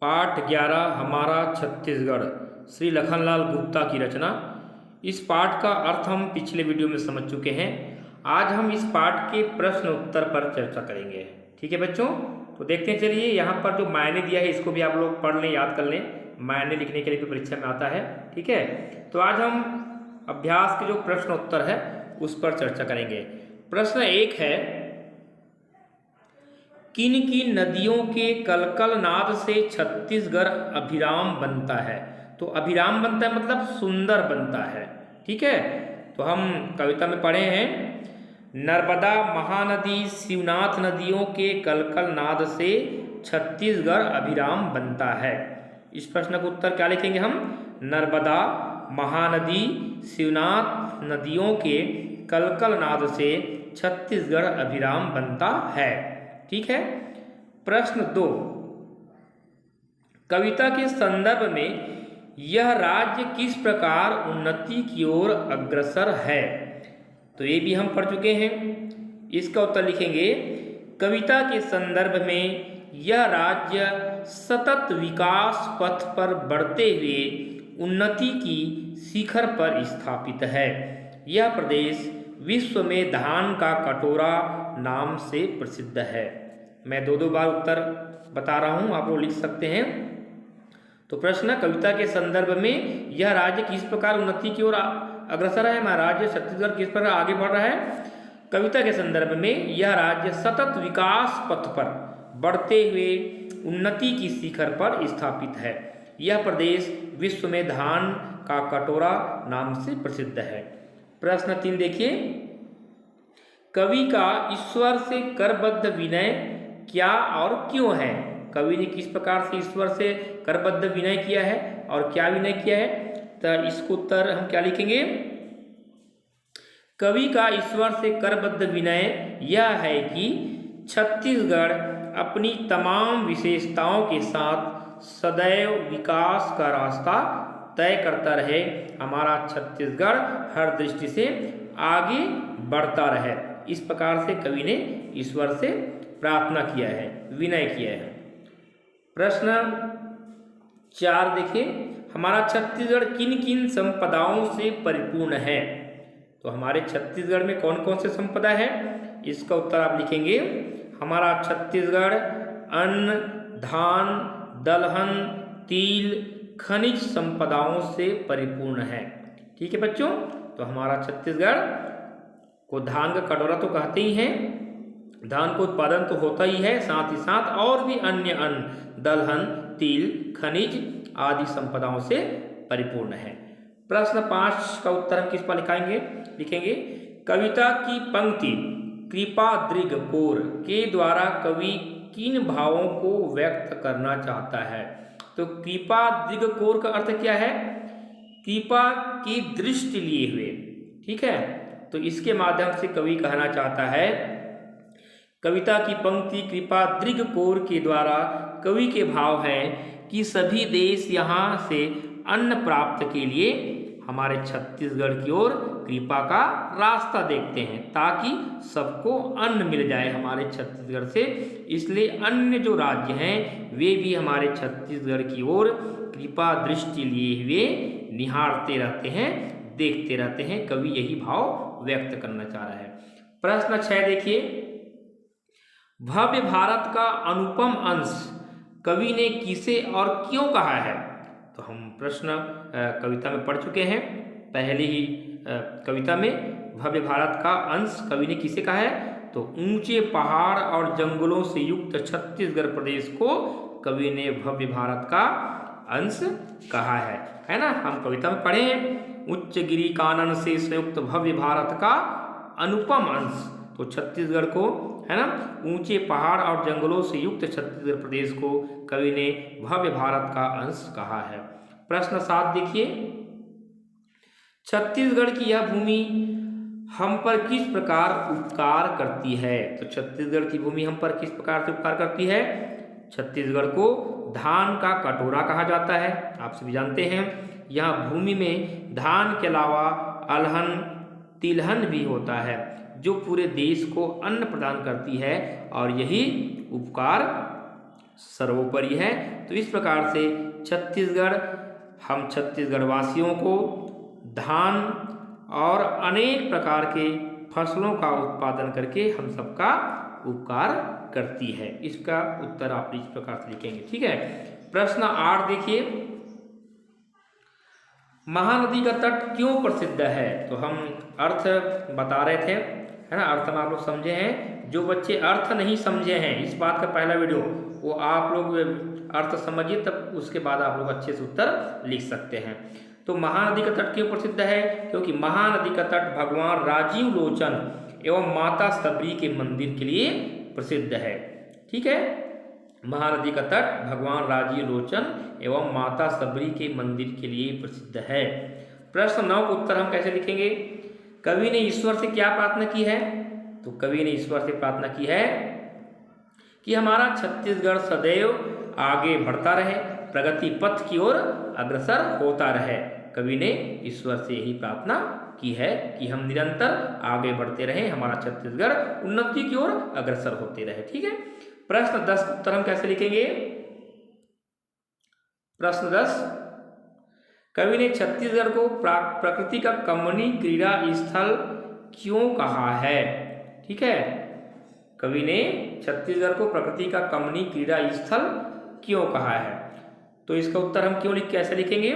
पाठ 11 हमारा छत्तीसगढ़, श्री लखनलाल गुप्ता की रचना। इस पाठ का अर्थ हम पिछले वीडियो में समझ चुके हैं। आज हम इस पाठ के प्रश्न उत्तर पर चर्चा करेंगे। ठीक है बच्चों, तो देखते हैं। चलिए, यहाँ पर जो मायने दिया है इसको भी आप लोग पढ़ लें, याद कर लें। मायने लिखने के लिए भी परीक्षा में आता है। ठीक है, तो आज हम अभ्यास के जो प्रश्न उत्तर है उस पर चर्चा करेंगे। प्रश्न 1 है, किन किन नदियों के कलकल नाद से छत्तीसगढ़ अभिराम बनता है। तो अभिराम बनता है मतलब सुंदर बनता है। ठीक है, तो हम कविता में पढ़े हैं, नर्मदा, महानदी, शिवनाथ नदियों के कलकल नाद से छत्तीसगढ़ अभिराम बनता है। इस प्रश्न का उत्तर क्या लिखेंगे हम? नर्मदा, महानदी, शिवनाथ नदियों के कलकल नाद से छत्तीसगढ़ अभिराम बनता है। ठीक है। प्रश्न 2, कविता के संदर्भ में यह राज्य किस प्रकार उन्नति की ओर अग्रसर है। तो ये भी हम पढ़ चुके हैं। इसका उत्तर लिखेंगे, कविता के संदर्भ में यह राज्य सतत विकास पथ पर बढ़ते हुए उन्नति की शिखर पर स्थापित है। यह प्रदेश विश्व में धान का कटोरा नाम से प्रसिद्ध है। मैं दो बार उत्तर बता रहा हूं, आप लोग लिख सकते हैं। तो प्रश्न, कविता के संदर्भ में यह राज्य किस प्रकार उन्नति की ओर अग्रसर है। हमारा राज्य छत्तीसगढ़ किस प्रकार आगे बढ़ रहा है। कविता के संदर्भ में यह राज्य सतत विकास पथ पर बढ़ते हुए उन्नति की शिखर पर स्थापित है। यह प्रदेश विश्व में धान का कटोरा नाम से प्रसिद्ध है। प्रश्न 3 देखिए, कवि का ईश्वर से करबद्ध विनय क्या और क्यों है। कवि ने किस प्रकार से ईश्वर से करबद्ध विनय किया है और क्या विनय किया है। तो इसको उत्तर हम क्या लिखेंगे? कवि का ईश्वर से करबद्ध विनय यह है कि छत्तीसगढ़ अपनी तमाम विशेषताओं के साथ सदैव विकास का रास्ता तय करता रहे। हमारा छत्तीसगढ़ हर दृष्टि से आगे बढ़ता रहे। इस प्रकार से कवि ने ईश्वर से प्रार्थना किया है, विनय किया है। प्रश्न 4 देखिए, हमारा छत्तीसगढ़ किन किन संपदाओं से परिपूर्ण है। तो हमारे छत्तीसगढ़ में कौन कौन से संपदा है, इसका उत्तर आप लिखेंगे, हमारा छत्तीसगढ़ अन्न, धान, दलहन, तिल, खनिज संपदाओं से परिपूर्ण है। ठीक है बच्चों, तो हमारा छत्तीसगढ़ को धान का कटोरा तो कहते ही हैं। धान का उत्पादन तो होता ही है, साथ ही साथ और भी अन्य अन्न, दलहन, तिल, खनिज आदि संपदाओं से परिपूर्ण है। प्रश्न 5 का उत्तर हम किस पर लिखेंगे, कविता की पंक्ति कृपा दृग कोर के द्वारा कवि किन भावों को व्यक्त करना चाहता है। तो कृपा दृग कोर का अर्थ क्या है? कृपा की दृष्टि लिए हुए। ठीक है, तो इसके माध्यम से कवि कहना चाहता है, कविता की पंक्ति कृपा दृग कोर के द्वारा कवि के भाव हैं कि सभी देश यहाँ से अन्न प्राप्त के लिए हमारे छत्तीसगढ़ की ओर कृपा का रास्ता देखते हैं, ताकि सबको अन्न मिल जाए हमारे छत्तीसगढ़ से। इसलिए अन्य जो राज्य हैं वे भी हमारे छत्तीसगढ़ की ओर कृपा दृष्टि लिए हुए निहारते रहते हैं, देखते रहते हैं। कवि यही भाव व्यक्त करना चाह रहा है। प्रश्न 6 देखिए, भव्य भारत का अनुपम अंश कवि ने किसे और क्यों कहा है। तो हम प्रश्न कविता में पढ़ चुके हैं पहले ही। कविता में भव्य भारत का अंश कवि ने किसे कहा है। तो ऊंचे पहाड़ और जंगलों से युक्त छत्तीसगढ़ प्रदेश को कवि ने भव्य भारत का अंश कहा है ना। हम कविता में पढ़े हैं, उच्च गिरि कानन से संयुक्त भव्य भारत का अनुपम अंश। तो छत्तीसगढ़ को, है ना, ऊंचे पहाड़ और जंगलों से युक्त छत्तीसगढ़ प्रदेश को कवि ने भव्य भारत का अंश कहा है। प्रश्न 7 देखिए, छत्तीसगढ़ की यह भूमि हम पर किस प्रकार उपकार करती है। तो छत्तीसगढ़ की भूमि हम पर किस प्रकार से उपकार करती है। छत्तीसगढ़ को धान का कटोरा कहा जाता है, आप सभी जानते हैं। यहाँ भूमि में धान के अलावा अलहन, तिलहन भी होता है, जो पूरे देश को अन्न प्रदान करती है और यही उपकार सर्वोपरि है। तो इस प्रकार से छत्तीसगढ़, हम छत्तीसगढ़ वासियों को धान और अनेक प्रकार के फसलों का उत्पादन करके हम सबका उपकार करती है। इसका उत्तर आप इस प्रकार से लिखेंगे। ठीक है, प्रश्न 8 देखिए, महानदी का तट क्यों प्रसिद्ध है? तो हम अर्थ बता रहे थे, है ना, अर्थ में आप लोग समझे हैं। जो बच्चे अर्थ नहीं समझे हैं, इस बात का पहला वीडियो वो आप लोग अर्थ समझिए, तब उसके बाद आप लोग अच्छे से उत्तर लिख सकते हैं। तो महानदी का तट क्यों प्रसिद्ध है? क्योंकि महानदी का तट भगवान राजीव लोचन एवं माता सबरी के मंदिर के लिए प्रसिद्ध है। ठीक है, महानदी का तट भगवान राजीव लोचन एवं माता सबरी के मंदिर के लिए प्रसिद्ध है। प्रश्न 9 का उत्तर हम कैसे लिखेंगे? कवि ने ईश्वर से क्या प्रार्थना की है? तो कवि ने ईश्वर से प्रार्थना की है कि हमारा छत्तीसगढ़ सदैव आगे बढ़ता रहे, प्रगति पथ की ओर अग्रसर होता रहे। कवि ने ईश्वर से यही प्रार्थना की है कि हम निरंतर आगे बढ़ते रहें, हमारा छत्तीसगढ़ उन्नति की ओर अग्रसर होते रहे। ठीक है, प्रश्न 10 का उत्तर हम कैसे लिखेंगे? प्रश्न 10, कवि ने छत्तीसगढ़ को प्रकृति का कमनीय क्रीड़ा स्थल क्यों कहा है? ठीक है, कवि ने छत्तीसगढ़ को प्रकृति का कमनीय क्रीड़ा स्थल क्यों कहा है? तो इसका उत्तर हम क्यों कैसे लिखेंगे?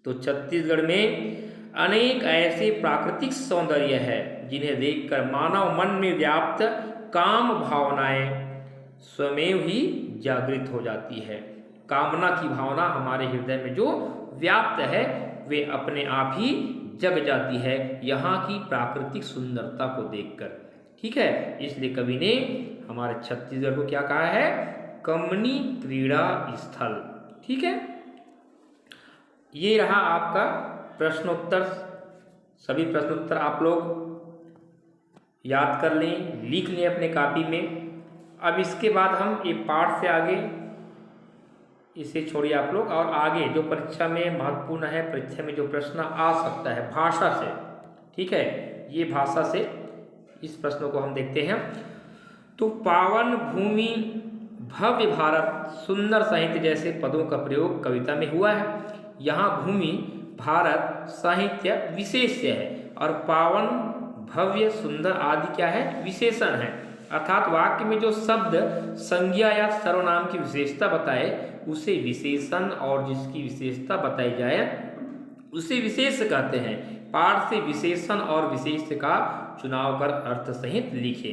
तो छत्तीसगढ़ में अनेक ऐसे प्राकृतिक सौंदर्य है जिन्हें देखकर मानव मन में व्याप्त काम भावनाएं स्वयं ही जागृत हो जाती है। कामना की भावना हमारे हृदय में जो व्याप्त है वे अपने आप ही जग जाती है यहाँ की प्राकृतिक सुंदरता को देखकर। ठीक है, इसलिए कवि ने हमारे छत्तीसगढ़ को क्या कहा है? कमनीय क्रीड़ा स्थल। ठीक है, ये रहा आपका प्रश्नोत्तर। सभी प्रश्नोत्तर आप लोग याद कर लें, लिख लें अपने कॉपी में। अब इसके बाद हम ये पाठ से आगे इसे छोड़िए आप लोग, और आगे जो परीक्षा में महत्वपूर्ण है, परीक्षा में जो प्रश्न आ सकता है भाषा से। ठीक है, ये भाषा से इस प्रश्नों को हम देखते हैं। तो पावन भूमि, भव्य भारत, सुंदर साहित्य जैसे पदों का प्रयोग कविता में हुआ है। यहाँ भूमि, भारत, साहित्य विशेष्य है और पावन, भव्य, सुंदर आदि क्या है? विशेषण है। अर्थात वाक्य में जो शब्द संज्ञा या सर्वनाम की विशेषता बताए उसे विशेषण, और जिसकी विशेषता बताई जाए उसे विशेष कहते हैं। पाठ से विशेषण और विशेष्य का चुनाव कर अर्थ सहित लिखे।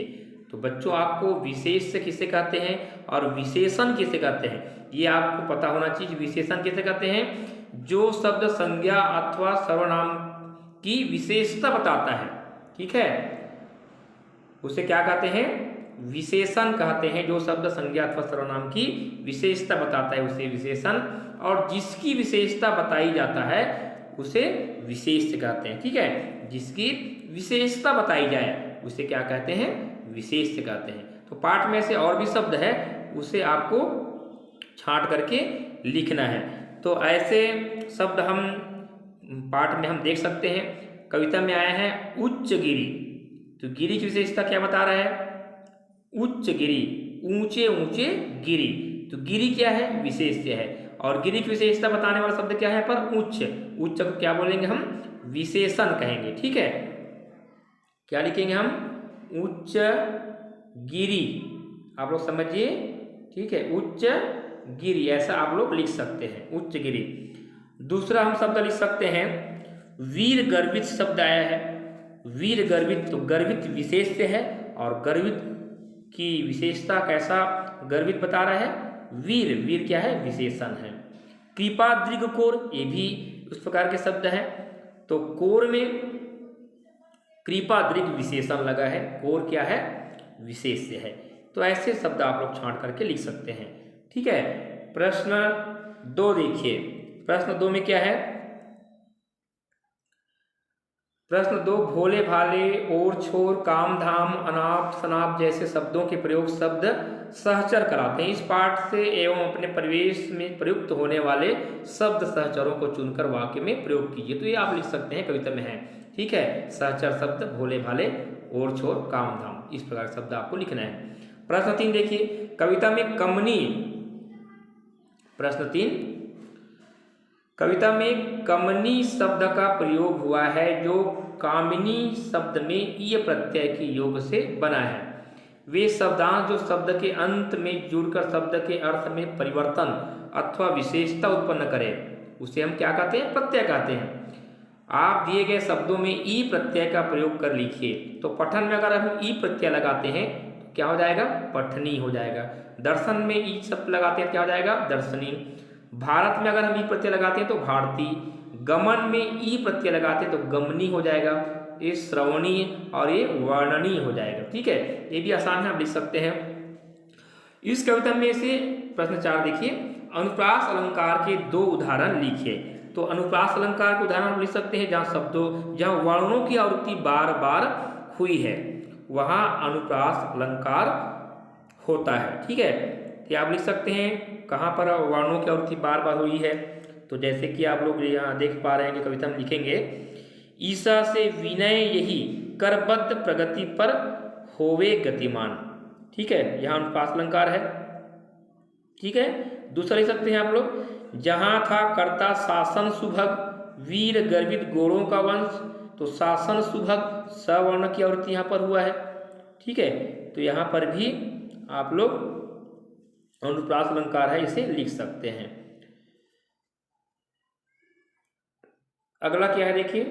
तो बच्चों, आपको विशेष्य किसे कहते हैं और विशेषण किसे कहते हैं ये आपको पता होना चाहिए। विशेषण किसे कहते हैं? जो शब्द संज्ञा अथवा सर्वनाम की विशेषता बताता है। ठीक है, उसे क्या कहते हैं? विशेषण कहते हैं। जो शब्द संज्ञा अथवा सर्वनाम की विशेषता बताता है उसे विशेषण, और जिसकी विशेषता बताई जाता है उसे विशेष्य कहते हैं। ठीक है, जिसकी विशेषता बताई जाए उसे क्या कहते हैं? विशेष्य कहते हैं। तो पाठ में से और भी शब्द है उसे आपको छांट करके लिखना है। तो ऐसे शब्द हम पाठ में हम देख सकते हैं। कविता में आया है उच्च गिरी। तो गिरी की विशेषता क्या बता रहा है? उच्च गिरी, ऊंचे ऊंचे गिरी। तो गिरी क्या है? विशेष्य है। और गिरी की विशेषता बताने वाला शब्द क्या है? पर उच्च। उच्च को क्या बोलेंगे हम? विशेषण कहेंगे। ठीक है, क्या लिखेंगे हम? उच्च गिरी। आप लोग समझिए। ठीक है, उच्च गिरी, ऐसा आप लोग लिख सकते हैं, उच्च गिरी। दूसरा हम शब्द लिख सकते हैं वीर गर्वित। शब्द आया है वीर गर्वित। तो गर्वित विशेष्य है और गर्वित की विशेषता कैसा गर्वित बता रहा है? वीर। वीर क्या है? विशेषण है। कृपा दीर्घ कोर, ये भी उस प्रकार के शब्द हैं। तो कोर में कृपा दीर्घ विशेषण लगा है, कोर क्या है? विशेष्य है। तो ऐसे शब्द आप लोग छांट करके लिख सकते हैं। ठीक है, प्रश्न 2 देखिए। प्रश्न 2 में क्या है? प्रश्न 2, भोले भाले, ओर छोर, काम धाम, अनाप शनाप जैसे शब्दों के प्रयोग शब्द सहचर कराते हैं। इस पाठ से एवं अपने परिवेश में प्रयुक्त होने वाले शब्द सहचरों को चुनकर वाक्य में प्रयोग कीजिए। तो ये आप लिख सकते हैं, कविता में है। ठीक है, सहचर शब्द भोले भाले, ओर छोर, काम धाम, इस प्रकार शब्द आपको लिखना है। प्रश्न 3 देखिए, कविता में कमनी, प्रश्न 3, कविता में कमनी शब्द का प्रयोग हुआ है जो कामिनी शब्द में ईय प्रत्यय के योग से बना है। वे शब्दांश जो शब्द के अंत में जुड़कर शब्द के अर्थ में परिवर्तन अथवा विशेषता उत्पन्न करे उसे हम क्या कहते हैं? प्रत्यय कहते हैं। आप दिए गए शब्दों में ई प्रत्यय का प्रयोग कर लिखिए। तो पठन में अगर हम ई प्रत्यय लगाते हैं तो क्या हो जाएगा? पठनी हो जाएगा। दर्शन में ई शब्द लगाते हैं क्या हो जाएगा? दर्शनी। भारत में अगर हम ई प्रत्यय लगाते हैं तो भारती। गमन में ई प्रत्यय लगाते हैं तो गमनी हो जाएगा। ये श्रवणीय और ये वर्णनीय हो जाएगा। ठीक है, ये भी आसान है, आप लिख सकते हैं। इस कविता में से प्रश्न 4 देखिए, अनुप्रास अलंकार के 2 उदाहरण लिखिए। तो अनुप्रास अलंकार के उदाहरण हम लिख सकते हैं जहाँ वर्णों की आवृत्ति बार बार हुई है वहाँ अनुप्रास अलंकार होता है। ठीक है, तो आप लिख सकते हैं कहाँ पर वर्णों की आवृत्ति बार बार हुई है। तो जैसे कि आप लोग यहाँ देख पा रहे हैं कि कविता में लिखेंगे, ईसा से विनय यही करबद्ध प्रगति पर होवे गतिमान। ठीक है, यहाँ अनुप्रास अलंकार है। ठीक है, दूसरा लिख सकते हैं आप लोग, जहाँ था करता शासन सुभग वीर गर्वित गोड़ों का वंश। तो शासन सुभग सवर्ण की आवृत्ति यहाँ पर हुआ है। ठीक है, तो यहाँ पर भी आप लोग अनुप्रास अलंकार है, इसे लिख सकते हैं। अगला क्या है देखिए,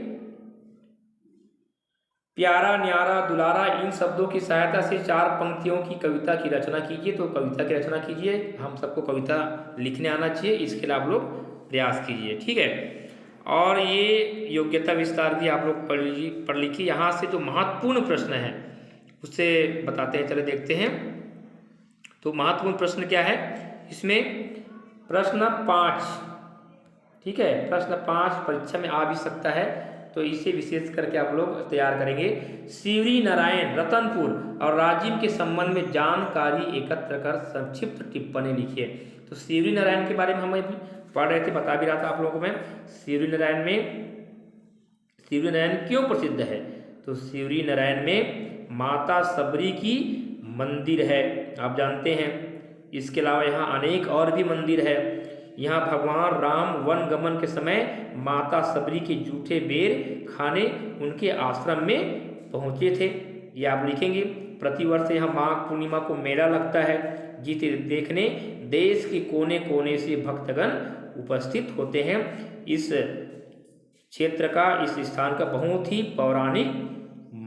प्यारा न्यारा दुलारा, इन शब्दों की सहायता से 4 पंक्तियों की कविता की रचना कीजिए। तो कविता की रचना कीजिए, हम सबको कविता लिखने आना चाहिए, इसके लिए आप लोग प्रयास कीजिए। ठीक है, और ये योग्यता विस्तार भी आप लोग पढ़ लिखिए। यहाँ से जो महत्वपूर्ण प्रश्न है उससे बताते हैं, चले देखते हैं। तो महत्वपूर्ण प्रश्न क्या है इसमें? प्रश्न 5। ठीक है, प्रश्न 5 परीक्षा में आ भी सकता है, तो इसे विशेष करके आप लोग तैयार करेंगे। शिवरी नारायण रतनपुर और राजिम के संबंध में जानकारी एकत्र कर संक्षिप्त टिप्पणी लिखिए। तो शिवरी नारायण के बारे में हम अभी पढ़ रहे थे, बता भी रहा था आप लोगों को मैं। शिवरी नारायण क्यों प्रसिद्ध है? तो शिवरी नारायण में माता सबरी की मंदिर है, आप जानते हैं। इसके अलावा यहाँ अनेक और भी मंदिर है। यहाँ भगवान राम वन गमन के समय माता सबरी के जूठे बेर खाने उनके आश्रम में पहुँचे थे, ये आप लिखेंगे। प्रतिवर्ष यहाँ माघ पूर्णिमा को मेला लगता है, जिसे देखने देश के कोने कोने से भक्तगण उपस्थित होते हैं। इस क्षेत्र का, इस स्थान का बहुत ही पौराणिक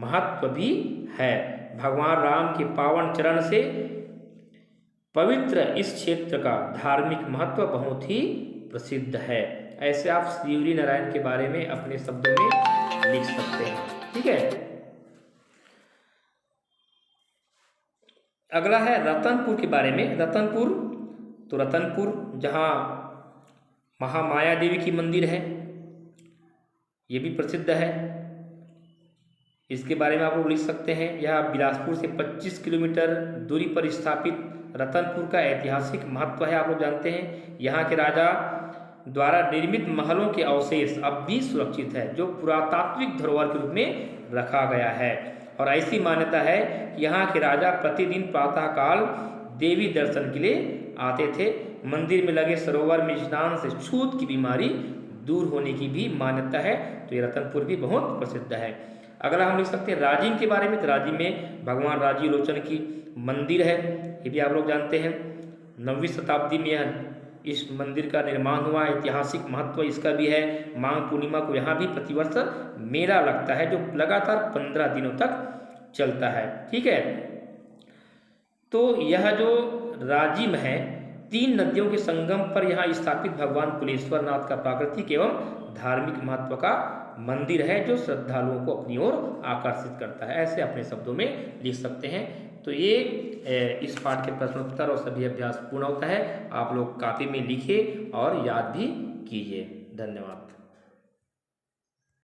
महत्व भी है। भगवान राम के पावन चरण से पवित्र इस क्षेत्र का धार्मिक महत्व बहुत ही प्रसिद्ध है। ऐसे आप शिवरी नारायण के बारे में अपने शब्दों में लिख सकते हैं। ठीक है, अगला है रतनपुर के बारे में। रतनपुर, तो रतनपुर जहाँ महामाया देवी की मंदिर है, ये भी प्रसिद्ध है। इसके बारे में आप लोग लिख सकते हैं। यह बिलासपुर से 25 किलोमीटर दूरी पर स्थापित रतनपुर का ऐतिहासिक महत्व है, आप लोग जानते हैं। यहाँ के राजा द्वारा निर्मित महलों के अवशेष अब भी सुरक्षित है, जो पुरातात्विक धरोहर के रूप में रखा गया है। और ऐसी मान्यता है कि यहाँ के राजा प्रतिदिन प्रातःकाल देवी दर्शन के लिए आते थे। मंदिर में लगे सरोवर में स्नान से छूत की बीमारी दूर होने की भी मान्यता है। तो ये रतनपुर भी बहुत प्रसिद्ध है। अगला हम लिख सकते हैं राजिम के बारे में। तो राजिम में भगवान राजी लोचन की मंदिर है, ये भी आप लोग जानते हैं। 9वीं शताब्दी में इस मंदिर का निर्माण हुआ, ऐतिहासिक महत्व इसका भी है। माघ पूर्णिमा को यहाँ भी प्रतिवर्ष मेला लगता है, जो लगातार 15 दिनों तक चलता है। ठीक है, तो यह जो राजिम है 3 नदियों के संगम पर यहाँ स्थापित भगवान कुलेश्वर नाथ का प्राकृतिक एवं धार्मिक महत्व का मंदिर है, जो श्रद्धालुओं को अपनी ओर आकर्षित करता है। ऐसे अपने शब्दों में लिख सकते हैं। तो ये इस पाठ के प्रश्नोत्तर और सभी अभ्यास पूर्ण होता है। आप लोग कॉपी में लिखिए और याद भी कीजिए। धन्यवाद।